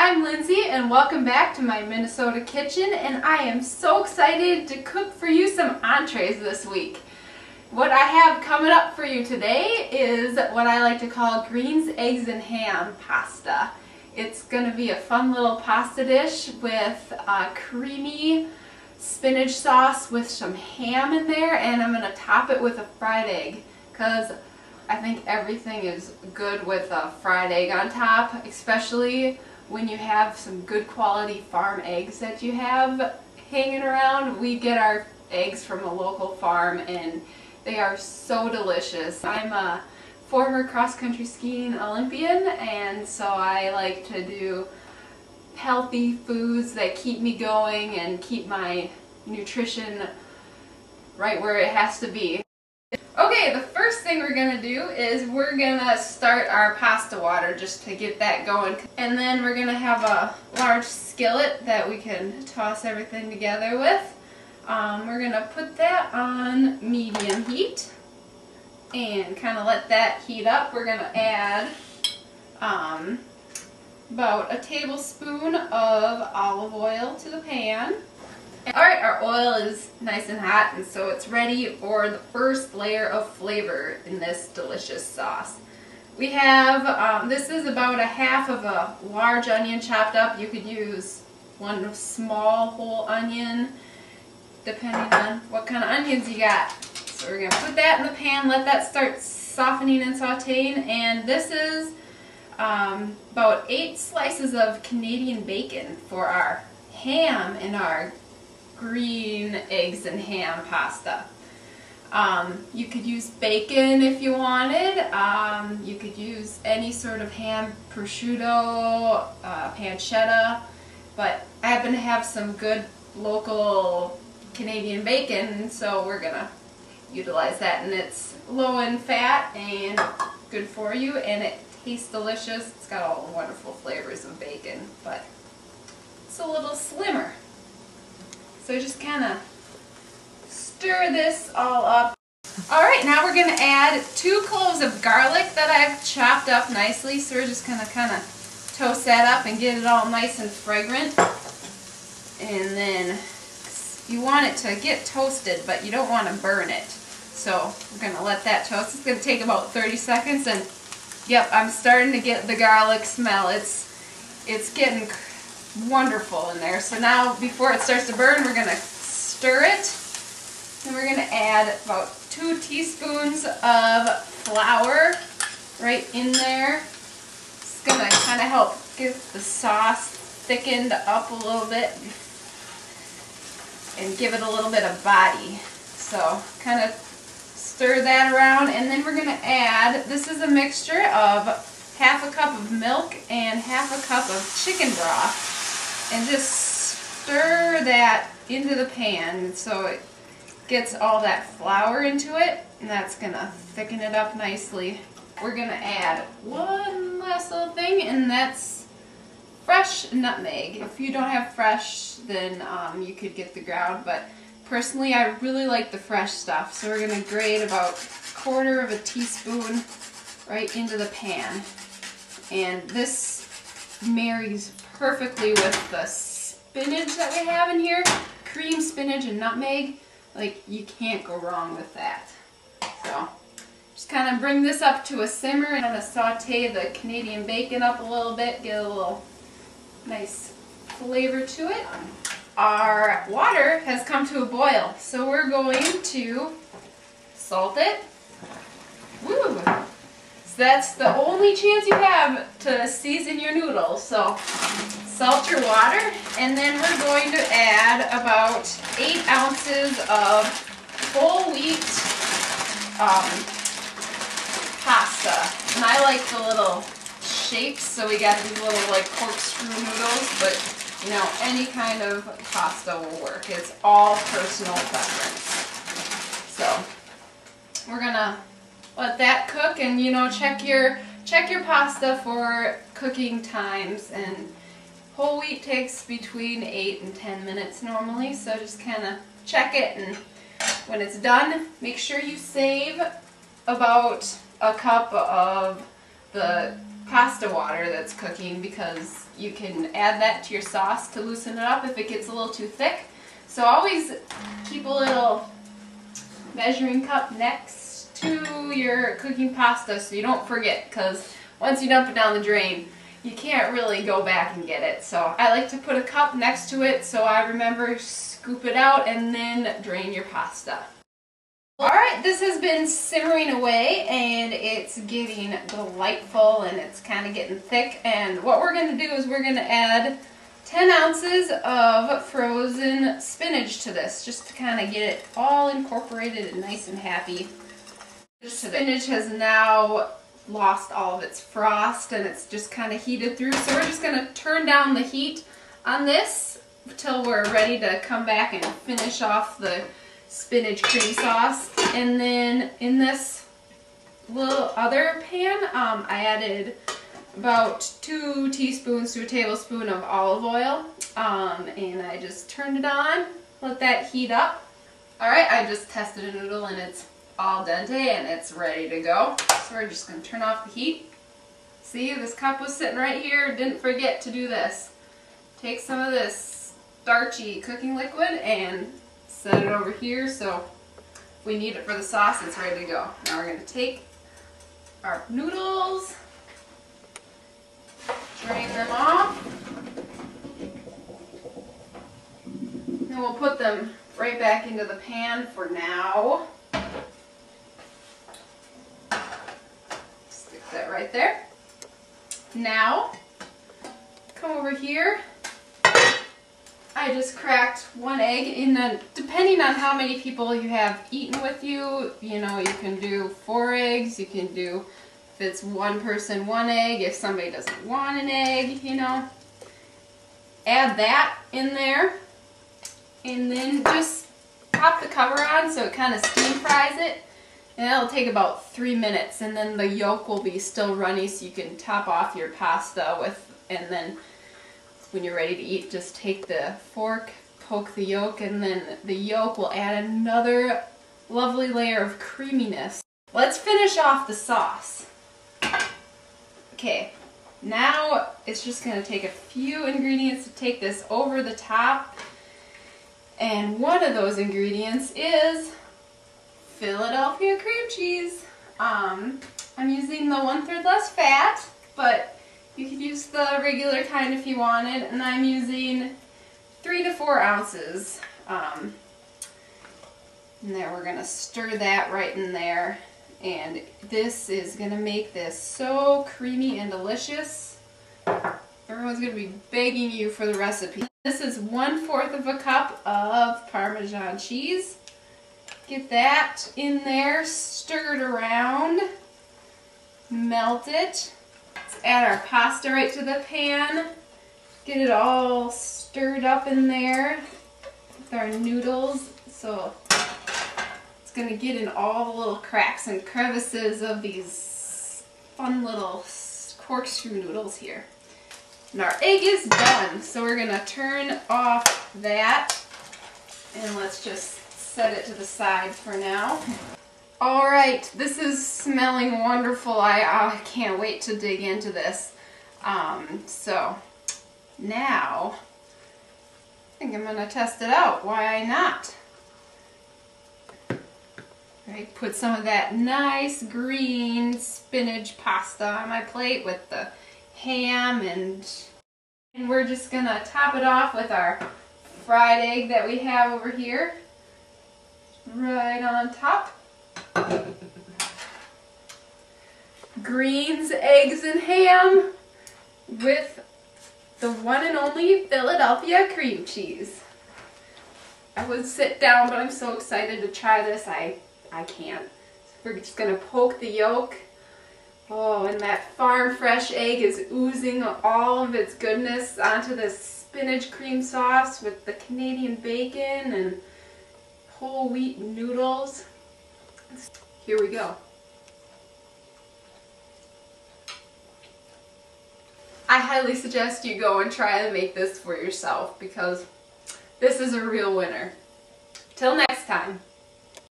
I'm Lindsay and welcome back to my Minnesota kitchen, and I am so excited to cook for you some entrees this week. What I have coming up for you today is what I like to call greens, eggs, and ham pasta. It's going to be a fun little pasta dish with a creamy spinach sauce with some ham in there, and I'm going to top it with a fried egg because I think everything is good with a fried egg on top, especially when you have some good quality farm eggs that you have hanging around. We get our eggs from a local farm and they are so delicious. I'm a former cross-country skiing Olympian, and so I like to do healthy foods that keep me going and keep my nutrition right where it has to be. Okay, the first thing we're going to do is we're going to start our pasta water just to get that going. And then we're going to have a large skillet that we can toss everything together with. We're going to put that on medium heat and kind of let that heat up. We're going to add about a tablespoon of olive oil to the pan. Alright, our oil is nice and hot, and so it's ready for the first layer of flavor in this delicious sauce. We have, this is about a half of a large onion chopped up. You could use one small whole onion, depending on what kind of onions you got. So we're going to put that in the pan, let that start softening and sauteing, and this is about 8 slices of Canadian bacon for our ham and our green eggs and ham pasta. You could use bacon if you wanted. You could use any sort of ham, prosciutto, pancetta, but I happen to have some good local Canadian bacon, so we're gonna utilize that, and it's low in fat and good for you, and it tastes delicious. It's got all the wonderful flavors of bacon, but it's a little slimmer. So just kind of stir this all up. Alright, now we're going to add 2 cloves of garlic that I've chopped up nicely. So we're just going to kind of toast that up and get it all nice and fragrant. And then you want it to get toasted, but you don't want to burn it. So we're going to let that toast. It's going to take about 30 seconds. And yep, I'm starting to get the garlic smell. It's getting wonderful in there. So now, before it starts to burn, we're going to stir it, and we're going to add about 2 teaspoons of flour right in there. It's going to kind of help get the sauce thickened up a little bit and give it a little bit of body. So kind of stir that around, and then we're going to add, this is a mixture of half a cup of milk and half a cup of chicken broth. And just stir that into the pan so it gets all that flour into it, and that's going to thicken it up nicely. We're going to add one last little thing, and that's fresh nutmeg. If you don't have fresh, then you could get the ground, but personally I really like the fresh stuff. So we're going to grate about 1/4 of a teaspoon right into the pan. And this marries perfectly with the spinach that we have in here. Cream spinach and nutmeg, like, you can't go wrong with that. So just kind of bring this up to a simmer and kind of saute the Canadian bacon up a little bit, get a little nice flavor to it. Our water has come to a boil, so we're going to salt it. Woo! That's the only chance you have to season your noodles. So salt your water, and then we're going to add about 8 ounces of whole wheat pasta. And I like the little shapes, so we got these little like corkscrew noodles, but you know, any kind of pasta will work. It's all personal preference. So we're gonna let that cook, and you know, check your pasta for cooking times, and whole wheat takes between 8 and 10 minutes normally, so just kind of check it, and when it's done, make sure you save about a cup of the pasta water that's cooking, because you can add that to your sauce to loosen it up if it gets a little too thick. So always keep a little measuring cup next to your cooking pasta so you don't forget, because once you dump it down the drain, you can't really go back and get it. So I like to put a cup next to it so I remember, scoop it out, and then drain your pasta. Alright, this has been simmering away and it's getting delightful and it's kind of getting thick. And what we're going to do is we're going to add 10 ounces of frozen spinach to this, just to kind of get it all incorporated and nice and happy. The spinach has now lost all of its frost and it's just kind of heated through, so we're just going to turn down the heat on this until we're ready to come back and finish off the spinach cream sauce. And then in this little other pan, I added about 2 teaspoons to a tablespoon of olive oil, and I just turned it on, let that heat up. Alright, I just tested a noodle and it's al dente and it's ready to go. So we're just going to turn off the heat. See, this cup was sitting right here, didn't forget to do this. Take some of this starchy cooking liquid and set it over here, so if we need it for the sauce, it's ready to go. Now we're going to take our noodles, drain them off, and we'll put them right back into the pan for now. Stick that right there. Now, come over here. I just cracked 1 egg in the, depending on how many people you have eating with you, you know, you can do 4 eggs, you can do, if it's 1 person, 1 egg, if somebody doesn't want an egg, you know. Add that in there, and then just pop the cover on so it kind of steam fries it, and that'll take about 3 minutes, and then the yolk will be still runny so you can top off your pasta with, and then when you're ready to eat, just take the fork, poke the yolk, and then the yolk will add another lovely layer of creaminess. Let's finish off the sauce. Okay, now it's just going to take a few ingredients to take this over the top, and one of those ingredients is Philadelphia cream cheese. I'm using the 1/3 less fat, but you could use the regular kind if you wanted, and I'm using 3 to 4 ounces. And then we're going to stir that right in there, and this is going to make this so creamy and delicious. Everyone's going to be begging you for the recipe. This is 1/4 of a cup of Parmesan cheese. Get that in there, stir it around, melt it. Let's add our pasta right to the pan. Get it all stirred up in there with our noodles. So it's going to get in all the little cracks and crevices of these fun little corkscrew noodles here. And our egg is done. So we're going to turn off that, and let's just set it to the side for now. Alright, this is smelling wonderful. I can't wait to dig into this. So now I think I'm going to test it out. Why not? Right, put some of that nice green spinach pasta on my plate with the ham, and we're just going to top it off with our fried egg that we have over here. Right on top. Greens, eggs, and ham with the one and only Philadelphia cream cheese. I would sit down, but I'm so excited to try this, I can't. So we're just going to poke the yolk. Oh, and that farm fresh egg is oozing all of its goodness onto this spinach cream sauce with the Canadian bacon and whole wheat noodles. Here we go. I highly suggest you go and try to make this for yourself, because this is a real winner. Till next time.